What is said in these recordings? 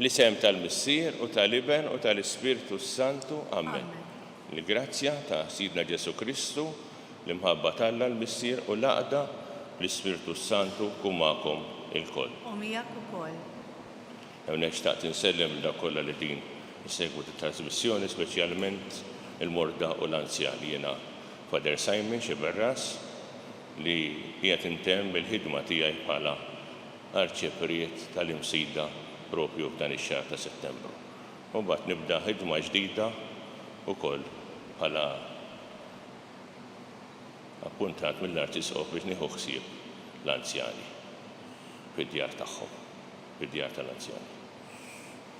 Fl-isem tal-Missier u tal-Iben u tal-Ispirtu Santu. Amen. Il-grazzja ta' Sidna Ġesu Kristu, l-imħabba tal-Alla l-Missier u l-għaqda l-Ispirtu Santu kun magħkom il-koll. U miegħek ukoll. Hawnhekk xtaqt insellem da kollha li din isegwu tit-trasmissjoni, speċjalment il-morda u l-anzjani. Jiena Fader Simon Xiberras li qiegħed intemm il-ħidma tiegħi bħala arċipriet tal-imsida propju f'dan ix-xahar ta' Settembru. U mbagħad nibda ħidma ġdida wkoll bħala appuntat mill-Arċisqof biex nieħu ħsieb l-anzjani fid-djar tagħhom, fid-djar tal-anzjani.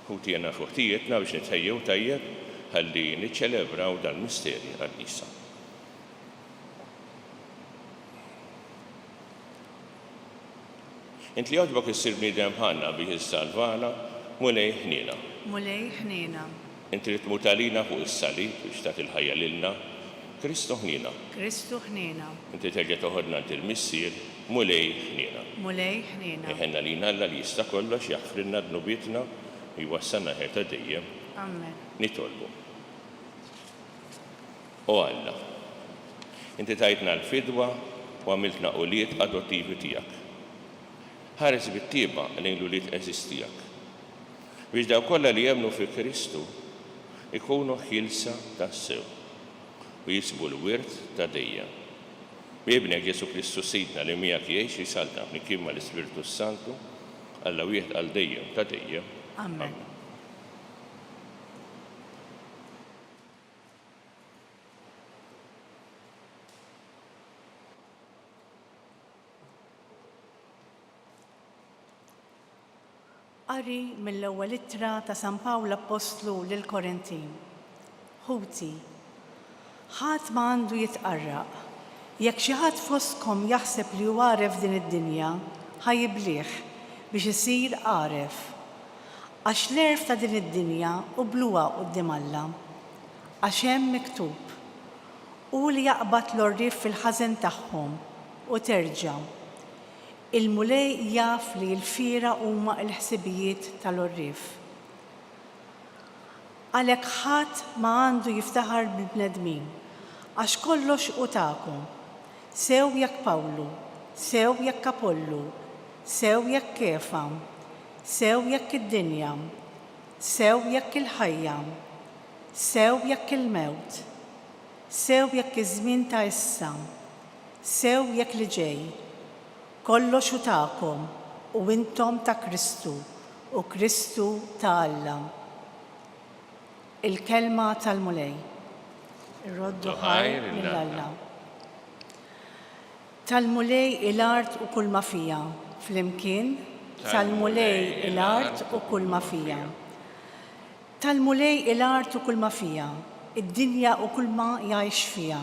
Ħutiena fuħtijietna biex nitħejjew tajjeb ħalli niċċelebraw dal-misterji għal-Isa. Int li għodbok issir bniedem bħalna biex issalvana, mulej ħniena. Mulej ħniena. Int li tmut għalina fuq is-salib biex tagħti l-ħajja lilna, Kristu ħniena. Kristu ħniena. Inti terġa' toħodna int il-missier, mulej ħniena. Mulej ħniena. Iħenna lina Alla li jista' kollox jaħfrilna dnubietna jwassalna ħer ta' dejjem. Amen. Nitolbu. O Alla, inti tajtna l-fidwa u għamiltna quliet adottivi tiegħek. Ħares bit-tieba lejn l-uliet eżistijak. Biex daw kollha li jemmnu fi Kristu ikunu ħilsa tas-sew u jisbu l-wirt ta' dejjem. B'ibnek Ġesu Kristu Sidna li miegħek jgħix jisaldafni kien mal-Ispirtu Santu Alla wieħed għal dejjem ta' dejjem. Amen. Qari mill-ewwel ittra ta' San Pawl Apostlu lil Korintin. Ħuti, ħadd ma għandu jitqarraq. Jekk xi ħadd fostkom jaħseb li huwa għaref din id-dinja, ħajjiblih biex isir għaref. Għax l-għerf ta' din id-dinja qubluha quddiem Alla. Għax hemm miktub. Hu li jaqbad l-orrif fil-ħażen tagħhom u terġa'. Il-mulej jaf li l-fira huma l-ħsibijiet tal-orrif. Għalhekk ħadd ma għandu jiftaħar bil-bnedmin, għax kollox utakom. Sew jekk Pawlu, sew jekk Apollu, sew jekk Kefa, sew jekk id-dinja, sew jekk il-ħajja, sew jekk il-mewt, sew jekk iż-żmien ta' issa, sew jekk li ġej. Kollox utakom u intom ta' Kristu u Kristu ta' Alla. Il-kelma tal-mulej. Ir-roddu ħajr mill-Alla. Tal-mulej il-art u kull ma fija. Flimkien, tal-mulej il-art u kull ma fija. Tal-mulej il-art u kull ma fija. Id-dinja u kull ma jgħix fija.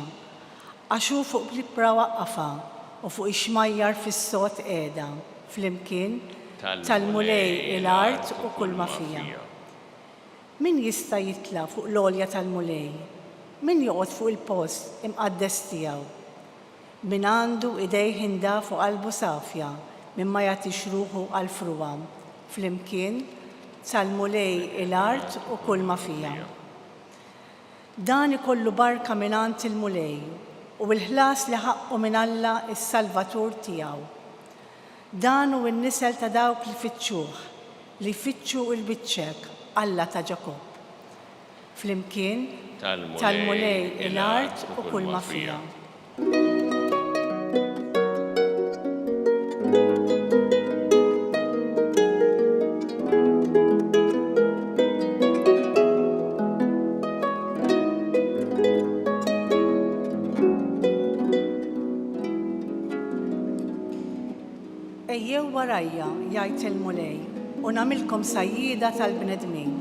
Għaxu fuq blibra waqqafa u fuq ixmajjar fis-sot qiegħda, flimkien tal-mulej il-art u kull ma fija. Min jista' jitla fuq l-għolja tal-mulej? Min joqgħod fuq il-post imqaddes tiegħu? Min għandu idejh ħinda fuq qalbu safja minn ma jagħtix ruħu għal fruwa, flimkien tal-mulej il-art u kull ma fija. Dan ikollu barka mingħand il-mulej u l-ħlas li ħaqqu minn Alla is-Salvatur tiegħu. Dan hu n-nisel ta' dawk li fitxuh, li jfittxu l-biċċek Alla ta' Ġakob. Flimkien tal-mulej il-art u kull ma fija. Ejjew warajja, jgħid il-mulej, u nagħmilkom sajjieda tal-bnedmin.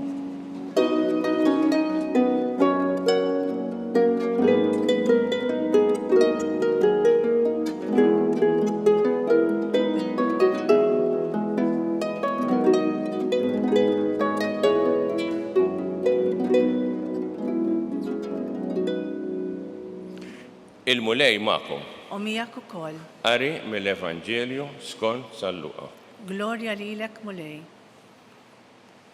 Il-mulej magħkom. U miegħek ukoll. Qari mill-Evanġelju skont San Luqa. Glorja lilek mulej.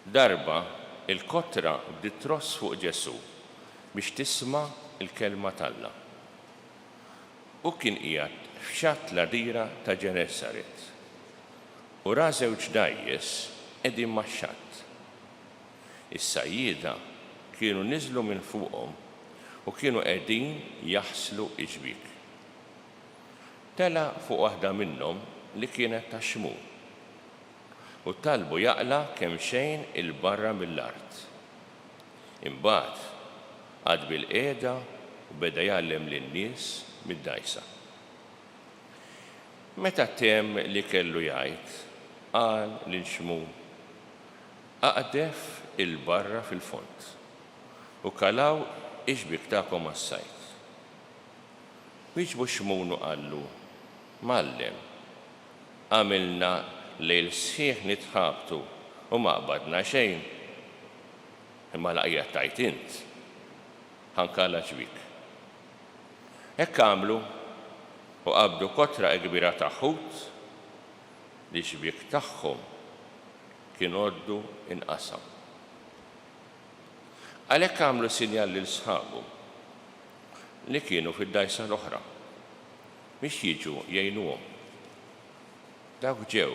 Darba il-kotra bdiet tross fuq Ġesu biex tisma' il-kelma tAlla. U kien qiegħed f'xatt l-għadira ta' Ġenesaret. U ra żewġ dajjes qegħdin max-xatt. Is-sajjieda kienu niżlu minn fuqhom u kienu qegħdin jaħslu iġbik. Tela fuq waħda minnhom li kienet ta' xmur u talbu jaqla kemm xejn il-barra mill-art. Imbagħad għad bil-qiegħda u beda jgħallem lin-nies mid-dajsa. Meta temm li kellu jgħid, qal lil-xmur: aqdef il-barra fil-font u kalaw iġbik tagħkom għas-sajt. Wieġbu xmunu qallu: Mallem, għamilna lejl sħiħ nitħabtu u ma qbadna xejn. Imma laqja tajt int, ħankala ġbik. Hekk għamlu u qabdu kotra kbira ta' ħut li ġbik tagħhom kien għoddu inqasam. Għalhekk għamlu sinjal lil sħabhom li kienu fid-dajsa l-oħra biex jiġu jgħinuhom. Dawk ġew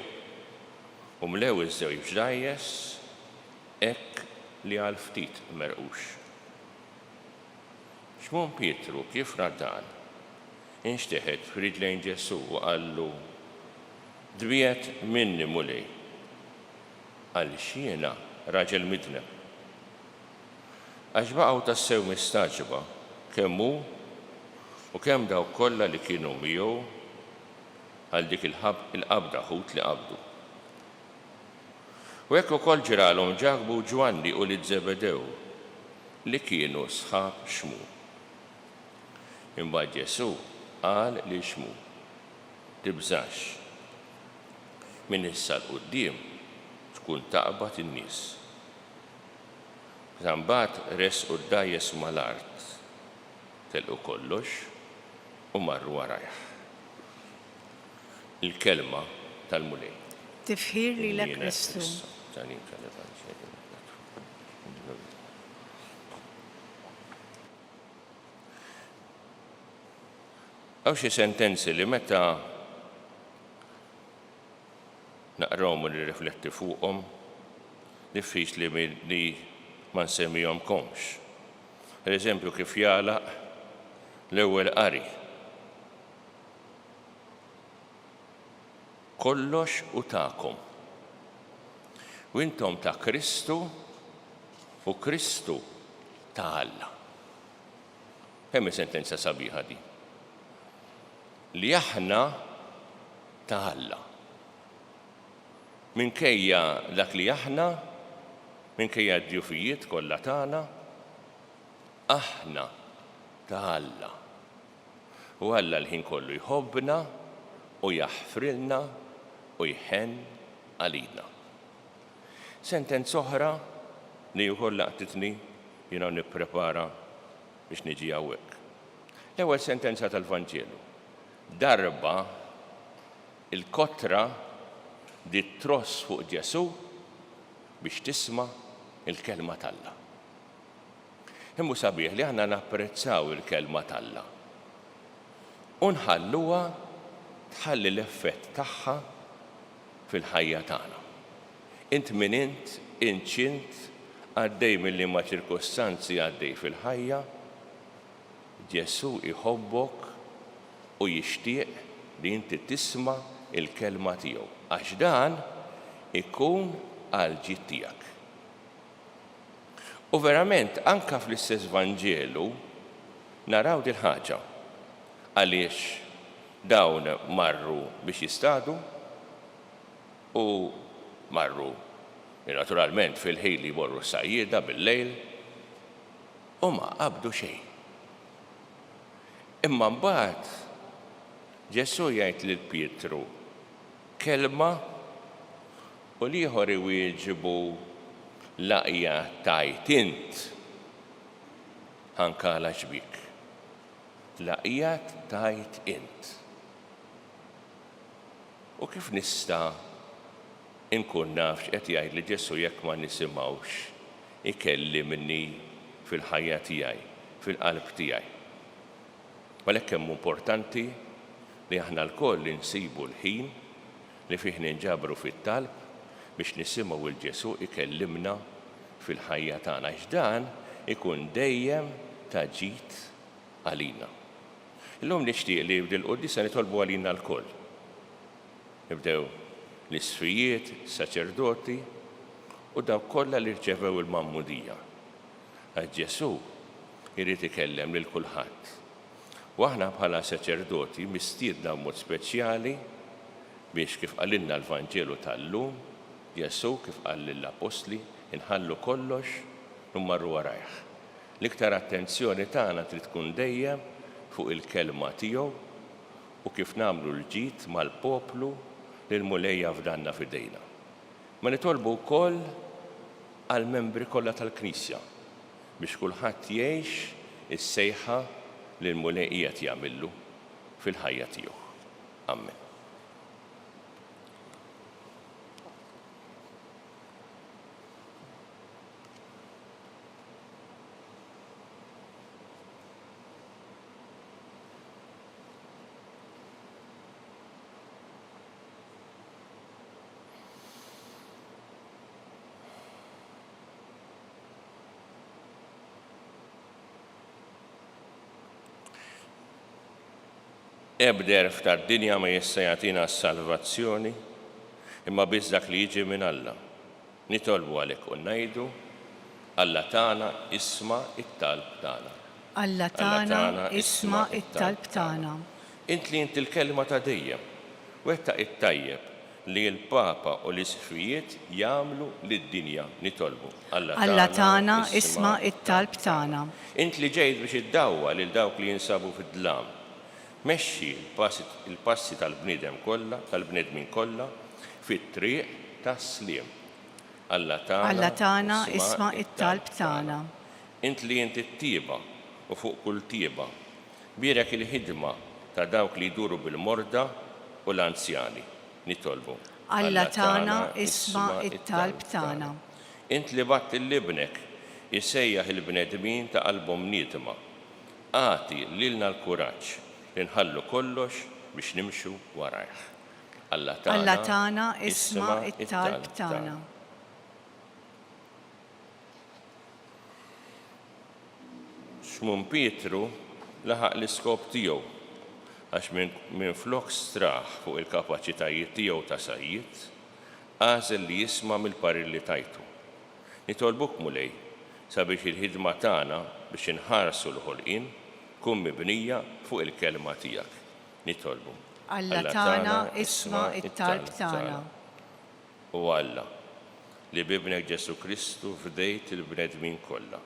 u mlew iż-żewġ dajjes hekk li għal ftit merqux. Xmon Pietru kif ra dan inxteħed f'ridlejn Ġesu u qallu: Dbiet minni mulej, għaliex jiena raġel midneb. Għax baqgħu tassew mistaġba kemm hu u kemm dawk kollha li kienu miegħu għal dik il-qabda ħut li qabdu. U hekk ukoll ġralhom Ġakbu u Ġwanni u li Zebedew li kienu sħab xmur. Imbagħad Ġesu qal lil xmur: Tibżax, minn issa l-quddiem tkun taqbad in-nies. Mbagħad resqu d-dajjes mal-art, telqu kollox u marru warajh. Il-kelma tal-mulej. Tifħir lilek Kristu. Għaw xi sentenzi li meta naqrawhom u nirrifletti fuqhom diffiċli li ma nsemmihomkomx. Per-eżempju kif jagħlaq l-ewwel qari. Kollox u tagħkom. U intom ta' Kristu u Kristu ta' Alla. Hemm sentenza sabiħa di. Li aħna ta' Alla. Minkejja dak li aħna, minkejja d-djufijiet kollha tagħna, aħna ta' Alla. U Alla l-ħin kollu jħobbna u jaħfrilna u jħenn għalina. Sentenza oħra li wkoll laqtitni jiena nipprepara biex niġi hawnhekk. L-ewwel sentenza tal-Vanġelu. Darba il-kotra dit tross fuq Ġesu biex tisma' il-kelma tAlla. Imma sabiħ li aħna napprezzaw il-kelma tAlla. U nħalluha tħalli l-effett tagħha fil-ħajja tagħna. Int min inċint għaddej mill-liema ċirkostanzi għaddej fil-ħajja, Ġesu iħobbok u jixtieq li inti tisma' il-kelma tiegħu għax dan ikun għal ġid tiegħek. U verament anke fl-istess Vanġelu naraw din ħaġa għaliex dawn marru biex jistadu u marru naturalment fil-ħejli morru sajjieda bil-lejl u ma qabdu xejn. Imma mbagħad Ġesu jgħid lil Pietru kelma u l-ieħor iwieġbu laqja tajt int ħankala ġbik. Laqja tajt int. U kif nista' inkun nafx qed jgħid li Ġesu jekk ma nisimgħux ikellimni fil-ħajja tiegħi, fil-qalb tiegħi. Għalhekk hemm importanti li aħna lkoll insibu l-ħin li fih ninġabru fit-talb biex nisimgħu l-Ġesu ikellimna fil-ħajja tagħna x'dan ikun dejjem ta' ġid għalina. Illum nixtieq li dil-qudiesa nitolbu għalina lkoll. Nibdew l-isfijiet, saċerdoti u dawk kollha li rċevew il-mammudija. Għax Ġesu jrid ikellem lil kulħadd. U aħna bħala saċerdoti mistiedna b'mod speċjali biex kif qalilna l-Vanġelu tal-lum, Ġesu kif qal lill-Apostli inħallu kollox u marru warajh. L-iktar attenzjoni tagħna trid tkun dejjem fuq il-kelma tiegħu u kif nagħmlu l-ġid mal-poplu li l-mulejja f'danna f'idejna. Ma nitolbu wkoll għall-membri kollha tal-Knisja biex kulħadd jgħix is-sejħa li l-mulej qiegħed jagħmillu fil-ħajja tiegħu. Amen. Ebder f'tad-dinja ma jista' jagħtina s-salvazzjoni imma biss dak li jiġi minn Alla. Nitolbu għalhekk u ngħidu Alla tagħna isma' it-talb tagħna. Alla tagħna isma' it-talb tagħna. Int li inti l-kelma ta' dejjem, wettaq it-tajjeb li l-Papa u l-isfijiet jagħmlu lid-dinja nitolbu. Alla tagħna isma' it-talb tagħna. Int li ġejt biex iddawwa lil dawk li jinsabu fid-dlam. Mexxi il-passi tal-bniedem kollha, tal-bnedmin kollha fit-triq tas-sliem. Alla tagħna isma' it-talb tagħna. Int li inti t-tieba u fuq kull tieba bierek il-ħidma ta' dawk li jduru bil-morda u l-anzjani nitolbu. Alla tagħna isma' it-talb tagħna. Int li batt il-libnek isejjaħ il-bnedmin ta' qalbhom niedma. Aati lilna l-kuraġġ li nħallu kollox biex nimxu warajh. Alla tagħna isma' it-talb tagħna. Xmun Pietru laħaq l-iskop tiegħu għax minn flok straħ fuq il-kapaċitajiet tiegħu ta' sajjiet għażel li jisma' mill-parir li tajtu. Nitolbuk mulej sabiex il-ħidma tagħna biex inħarsu l-ħolqien kun mibnija fuq il-kelma tiegħek. Nitolbu. Alla tagħna isma' it-talb tagħna. U Alla li bibnek Ġesu Kristu fdejt il-bnedmin kollha.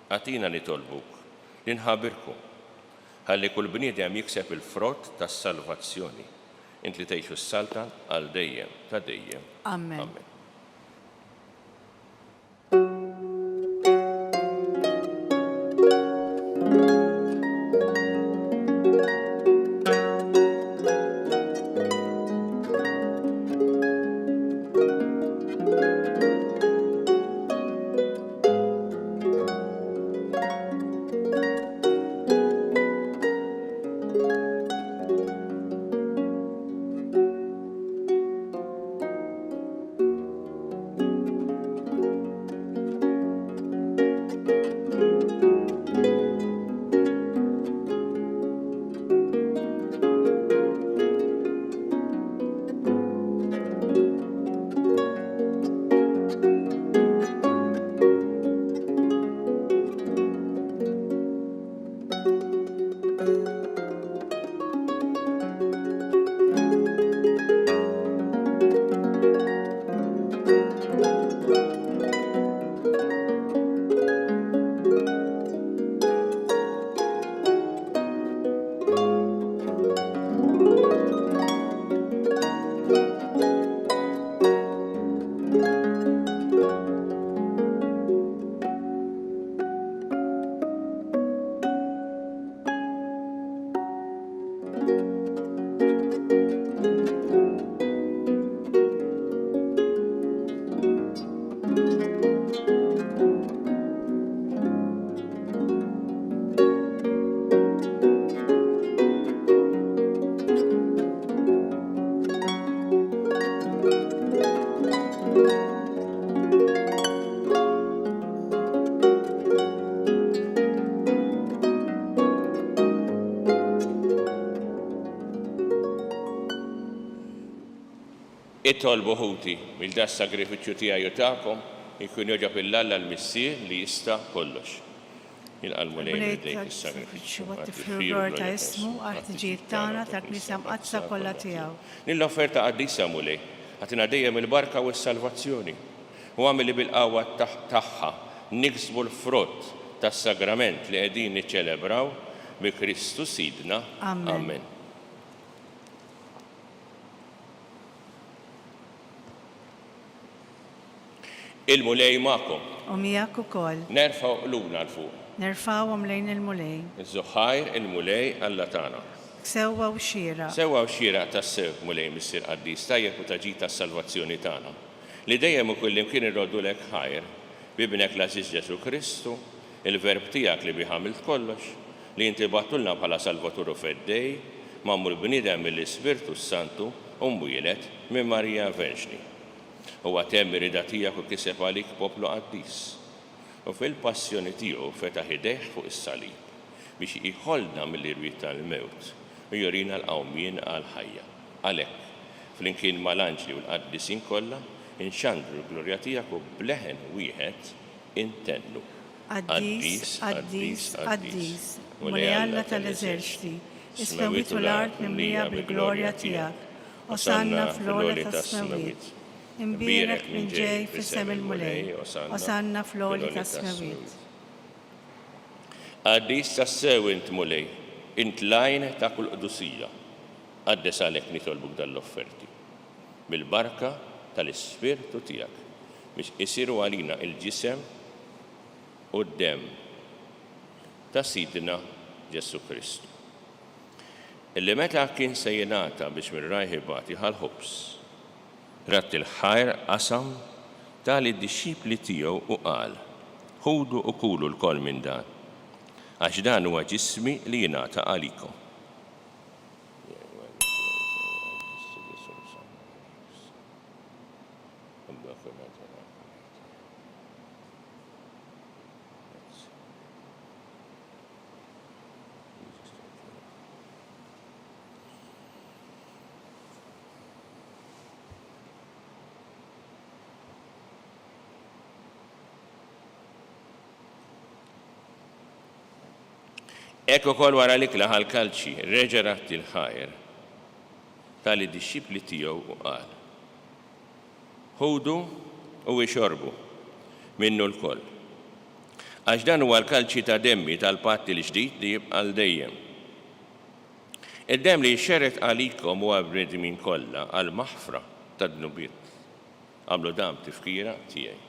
Għatina nitolbuk li nħabirku ħalli kull bniedem jikseb il-frott tas-salvazzjoni. Int li tgħixu s-saltan għal dejjem ta' dejjem. Amen. Amen. Nittolbu ħuti mill-da sagrifiċċju tiegħi u tagħkom jkun joġob il-Alla l-Missier li jista' kollox. Jilqalmu lejn id-dejk is-sagrifiċċju għat-tifrur ta' ismu għat-ġiet tagħna tal-Knisja mqazza kollha tiegħu. Lill-offerta qaddisa mulej ħatina dejjem il-barka u s-salvazzjoni u għamili bil-qawwa tagħha niksbu l-frott tas-sagrament li qegħdin niċċelebraw bi Kristu Sidna. Amen. Il-mulej ma'kom. U miegħek ukoll. Nerfgħu qlubna l fuq. Nerfgħuhom lejn il-mulej. Iż-żuħajr il-mulej Alla tagħna. Sewwa u xira. Sewwa u xira tas-sew mulej Missier Qaddis tajjeb u taġid tas-salvazzjoni tagħna. Li dejjem ukoll imkien irroddu lek ħajr bibnek l-Aziz Ġesu Kristu, il-verb tiegħek li biħamilt kollox, li inti battulna bħala Salvaturu feddej, mammul bniedem mill-Ispirtu Santu u mwieled minn Marija Verġni. U għatem irida tiegħek u kiseb għalik poplu Qaddis. U fil-passjoni tiegħu fetaħ idejh fuq is-salib biex iħollna mill-irwiet tal-mewt u jorina l-qawmien għal-ħajja. Għalhekk, flimkien mal-anġli u l-qaddisin kollha, inxandru l-glorja tiegħek u bleħen wieħed intennu. Qaddis, Qaddis, Qaddis, mulej Alla tal-eżerċiti, ismewwiet u l-art mimlija bil-glorja tiegħek, osanna fl-għola tas-smawiet. Imbierek minn ġej fis-sem il-mulej, osanna fl-għoli tas-smawiet. Qaddis tas-sew int mulej, int lajn ta' kull qdusija, għaddes għalhekk nitolbuk dal-offerti. Bil-barka tal-Ispirtu tiegħek biex isiru għalina il-ġisem u d-dem ta' Sidna Ġesu Kristu. Illi meta kien se jingħata biex mir-rajħibati ħal-ħobs, ratt il-ħajr qasam tal-disċipli tiegħu u qal, ħudu u kulu l-koll minn dan, għax dan huwa ġismi li jingħata għalikom. Ekku kol wara li klaħal kalċi, reġa ratti l-ħajr tal-disċipli tiegħu u qal, ħudu u ixorbu minnu l-koll. Għax dan huwa l-kalċi ta' demmi tal-patti l-ġdid li jibqa' l-dejjem. Id-demm li jxerret għalikom huwa bnedmin kollha għal maħfra tad-dnubiet. Għamlu dam tifkira tiegħi.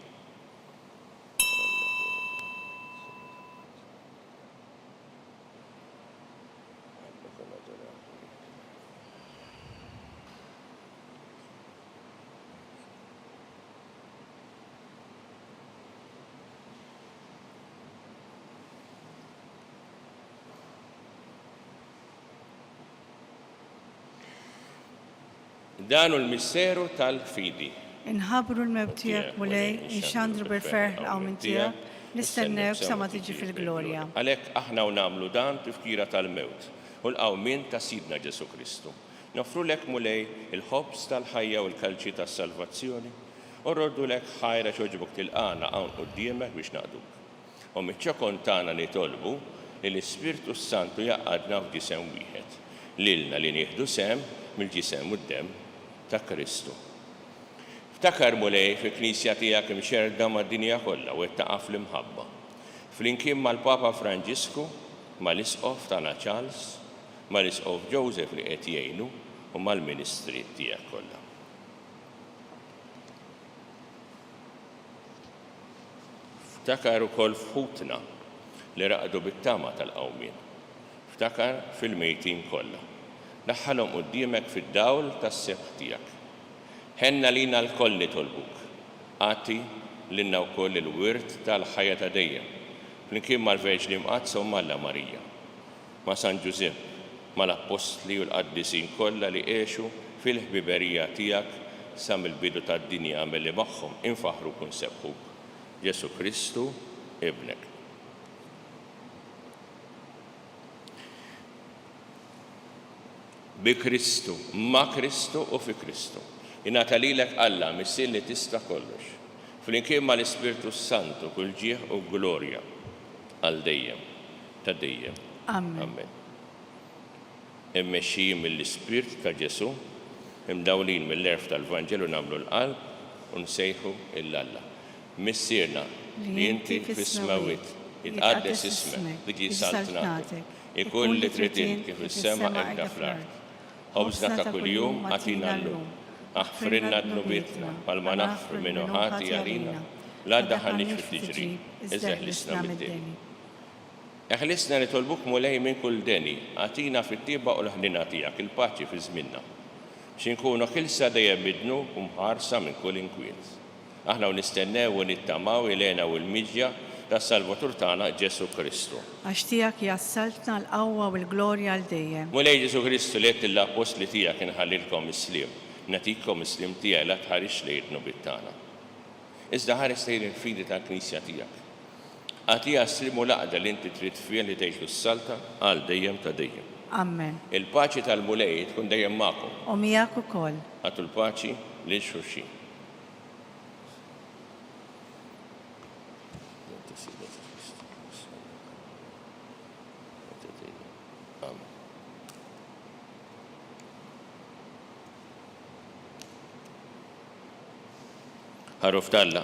Danu l-misseru tal-fidi. Inħabru l-mewt tiegħek mulej, inxandru bil-ferħ l-qawmin tiegħek, nistennewk sa ma tiġi fil-glorja. Għalhekk aħna u nagħmlu dan tifkira tal-mewt u l-qawmien ta' Sidna Ġesu Kristu. Nofru lek mulej il-ħobs tal-ħajja u l-kalċi tas-salvazzjoni u rroddu lek ħajra ċoġbuk tilqana hawn quddiemek biex naqduk. U miċ-ċokon tagħna nitolbu li l-Ispirtu Santu jaqgħadna f'ġisem wieħed, lilna li nieħdu sem mill-ġisem u d-dem ta' Kristu. Ftakar mulej fil-Knisja tiegħek imxerda mad-dinja kollha u ttaqaf l-imħabba. Flimkien mal-Papa Franġisku, mal-Isqof tagħna Charles, mal-Isqof Joseph li qed jgħinu u mal-Ministri tiegħek kollha. Ftakar ukoll f'ħutna li raqdu bit-tama tal-qawmien. Ftakar fil-mejtin kollha. Daħħalhom quddiemek fid-dawl tas-seħħ tiegħek. Ħenna lina l-koll nitolbuk. Għati lilna wkoll il-wirt tal-ħajja ta' dejjem. Flimkien mal-Verġni Mqazza u mal-Alla Marija. Ma' San Ġusepp, mal-Apostli u l-Qaddisin kollha li għexu fil-ħbiberija tiegħek sa mill-bidu tad-dinja milli magħhom infaħru kun sebħuk. Ġesu Kristu, ibnek. Bi Kristu, ma' Kristu u fi Kristu. Ingħata lilek Alla missier li tista' kollox. Flimkien mal-Ispirtu Santu kull ġieħ u glorja għal dejjem ta' dejjem. Amen. Immexxijin mill-Ispirt ta' Ġesu, imdawlin mill-erf tal-Vanġelu nagħmlu l-qalb u nsejħu il-Alla. Missierna li inti fis-smawiet jitqaddes ismek, tiġi saltnatek, ikun li trid kif is-sema hekk fl-ard. Ħobżna ta' kuljum għatina llum. Aħfrinna dnubietna bħalma naħfru minnu ħati għalina, la ddaħħalniex fit-tiġri, iżda ħlisna mid-deni. Eħlisna nitolbuk mulej minn kull deni, għatina fit-tieba u l-ħlina tiegħek il-paċi fi żminna. X'inkunu ħilsa dejjem bidnu u mħarsa minn kull inkwiet. Aħna nistennew u nittamaw ilena u l-miġja tas-Salvatur tagħna Ġesu Kristu. Għax tiegħek jassaltna l-qawwa u l-glorja għal dejjem. Mulej Ġesu Kristu li qed l-apostli tiegħek inħallilkom is-sliem. Natikom is-slim tiegħi la tħarix lejn id-nubiet tagħna. Iżda ħares lejn il-fidi tal-Knisja tiegħek. Għatija s-slim u laqda li inti trid fiha li tgħixu s-salta għal dejjem ta' dejjem. Amen. Il-paċi tal-mulej tkun dejjem magħkom. U miegħek ukoll. Għatu l-paċi lil xulxin. Ħaruf Alla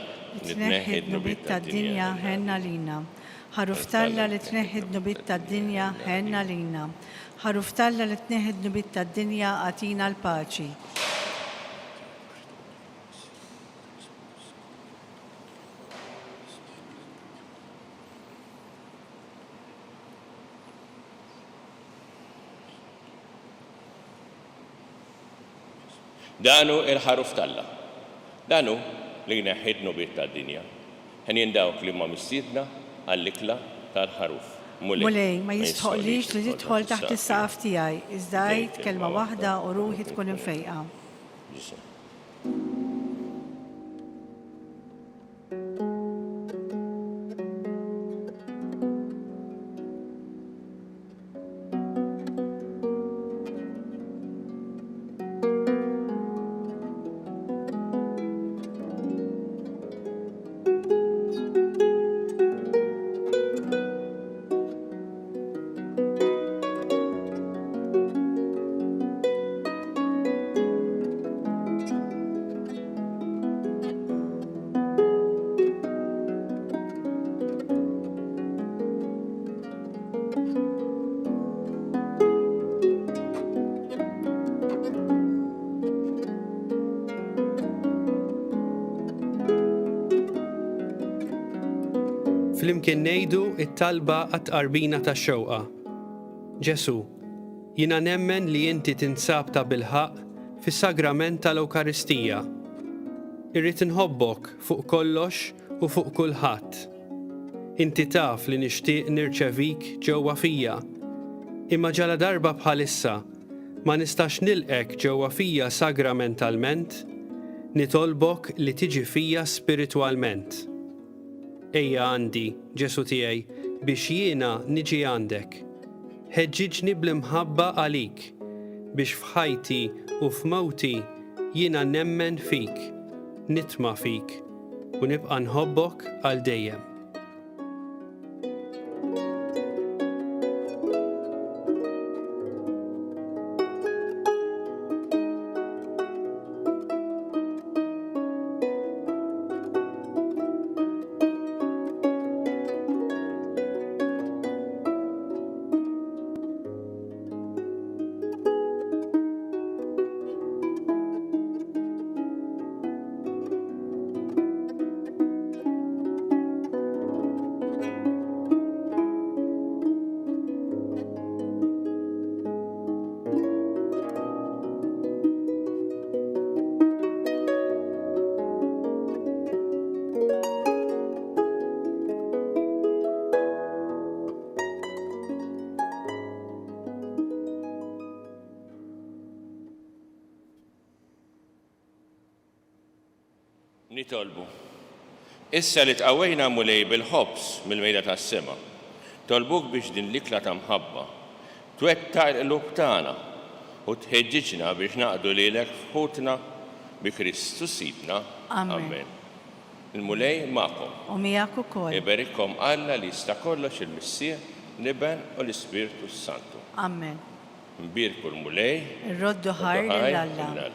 li tneħħi d-nubiet tad-dinja ħenna lina. Ħaruf Alla li tneħħi d-nubiet tad-dinja ħenna lina. Ħaruf Alla li tneħħi d-nubiet tad-dinja għatina l-paċi. Danu il-ħaruf Alla. Danu li neħħid nubiet tad-dinja. Ħen jindawk li ma mistiedna għall-ikla tal-ħaruf. Mulej, ma jistħoqlix li tidħol taħt is-saqaf tiegħi, iżda għid kelma waħda u ruħi tkun imfejqa. Flimkien ngħidu it-talba għat-qarbina tax-xewqa. Ġesu, jiena nemmen li inti tinsab ta' bilħaq fis-sagrament tal-Ewkaristija. Irrid inħobbok fuq kollox u fuq kulħadd. Inti taf li nixtieq nirċevik ġewwa fija, imma ġala darba bħalissa ma nistax nilqek ġewwa fija sagramentalment, nitolbok li tiġi fija spiritwalment. Ejja għandi, Ġesu tiegħi, biex jiena niġi għandek. Ħeġġiġni bl-imħabba għalik, biex f'ħajti u f'mawti jiena nemmen fik, nitma' fik, u nibqa' nħobbok għal dejjem. Nitolbu. Issa li tqawwejna mulej bil-ħobs mill-mejda tas-sema. Tolbuk biex din l-ikla ta' mħabba twettaq l-qlub tagħna u tħeġġiġna biex naqdu lilek f'ħutna bi Kristu sidna. Amen. Il-mulej ma'kom. U miegħek ukoll. Iberikkom Alla li jista' kollox il-Missieħ, l-Iben u l-Ispiritu Santu. Amen. Nbirku l-mulej. Irroddu ħar lil Alla.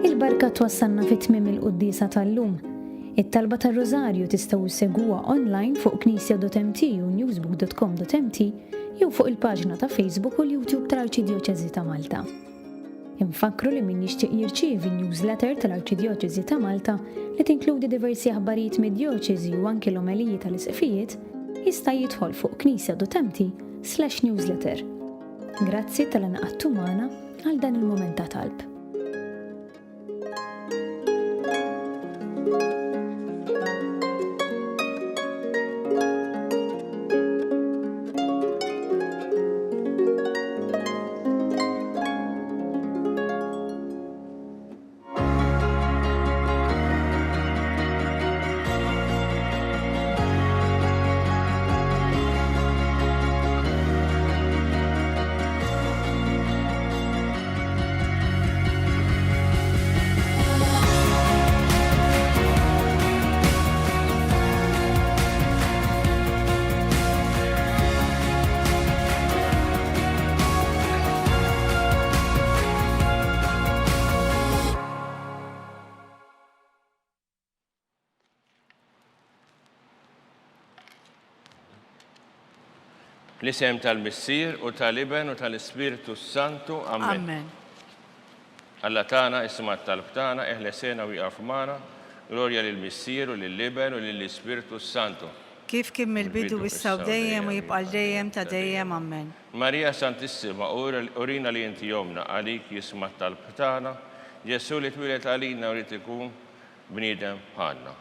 Il-barka twassalna fit-tmiem il-qudiesa tal-lum. It-talba tar-Rożarju tistgħu issegwuha online fuq knisja.mt u newsbook.com.mt jew fuq il-paġna ta' Facebook u l-YouTube tal-Arċidjoċeżi ta' Malta. Infakru li min jixtieq jirċievi newsletter tal-Arċidjoċeżi ta' Malta li tinkludi diversi aħbarijiet mid-djoċeżi u anke l-omeliji tal-isqfijiet jista' jidħol fuq knisja.mt/newsletter. Grazzi tal-inqadtu magħna għal dan il-mument ta' talb. L-isem tal-Missier u tal-Iben u tal-Ispiritu Santu. Amen. Amen. Alla tagħna isma' talb tagħna eħlesena u jaqaf magħna. Glorja lill-Missier u lill-Iben u lill-Ispiritu Santu. Kif kien mill-bidu issa u dejjem u jibqa' dejjem ta' dejjem. Amen. Marija Santissima, urina li inti jomna għalik jisma' talb tagħna. Ġesu li twilet għalina u li tkun bniedem bħalna.